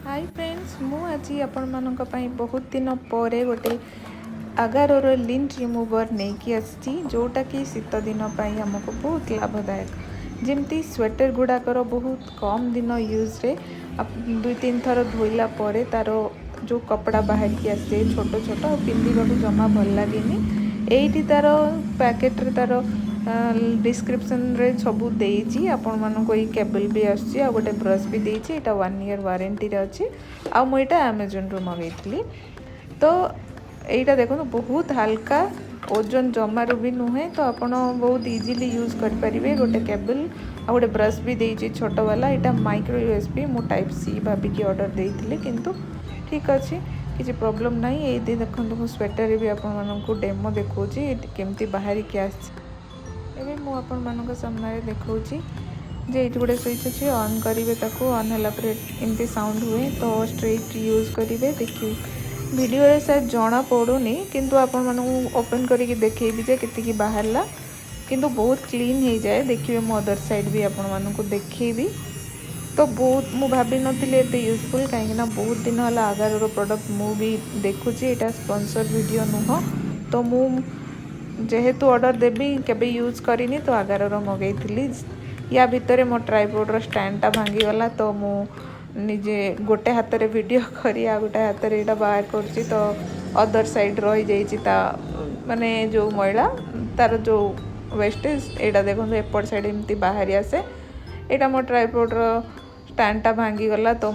Hi friends मु आज आपण मानक पई बहुत दिन पर गोटे आगारोर लिंट रिमूवर नहीं कि आसी जोटा कि शीत दिन आमको बहुत लाभदायक जमती स्वेटर गुड़ाकर बहुत कम दिन यूज रे 2-3 थर धोइला परे तार जो कपड़ा बाहर की आसे छोट छोट पिंधा जमा भल लगे यही तार पैकेट रे तार डिस्क्रिप्शन रे सबू देइछि आपण मानको ई केबल भी आछि आ गोटे ब्रश भी देइछि एटा 1 ईयर वारंटी रे अछि आ मु एटा अमेज़न रो मगैथिली तो एटा देखो बहुत हल्का ओजन जमारू भी नुहे तो आपण बहुत इजीली यूज कर परिबे गोटे केबल आ गोटे ब्रश भी देइछि छोट वाला एटा माइक्रो यूएसबी मु टाइप सी भाबी की ऑर्डर देइथिली किंतु ठीक अछि किसी प्रॉब्लम नहीं ए देखो मु स्वेटर भी आपण मानको डेमो देखौछि केमती बाहरी के आछि एबे मु आपण मानक सामने देखौछि जे एठी गोटे स्विच अछि ऑन करिवे ताको ऑन हला पर एमती साउंड हुए तो स्ट्रेट यूज करिवे देखि वीडियो रे शायद जणा पड़ुनी किंतु आपण मानक ओपन करिके देखैबी जे केते की बाहरला किंतु बहुत क्लीन हो जाए देखिए मो अदर साइड भी आपण मानक देखैबी तो बहुत मु भाभी नथिले एते यूजफुल कहीं ना बहुत दिन हला आगार प्रोडक्ट मु भी देखुची एटा स्पॉन्सर वीडियो नुह तो मु जेहेतु ऑर्डर देबी केबे यूज करिनी तो आगार मगैथिली या भितर मो ट्राइपॉड रो स्टैंड भांगी गला तो मु निजे गोटे हाथ रे वीडियो करी आ गोटे हाथ रे एटा बाहर करची तो अदर साइड रही जाइची ता माने जो मैला तार जो वेस्टेज एटा देखो एपट साइड एमती बाहरी आसे एटा मो ट्राइपॉड रो स्टैंड भांगी गला तो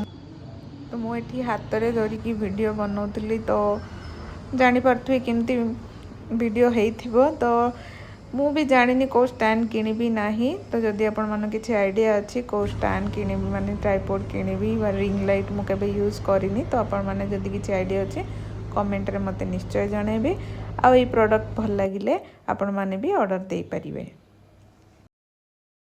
मु एठी हाथ रे धरी की वीडियो बनौतली तो जानि पारथुए केमती वीडियो हेइथिबो तो मु भी जानिनी को स्टैंड किनिबी नाही तो जदि आपण मन किछि आइडिया अछि को स्टैंड किनिबी माने ट्राइपॉड किनिबी वा रिंग लाइट मु केबे यूज करिनी तो आपण माने जदि किछि आइडिया अछि कमेंट रे मते निश्चय जणेबे आ ई प्रोडक्ट भल लागिले आपण माने भी ऑर्डर देई परिबे।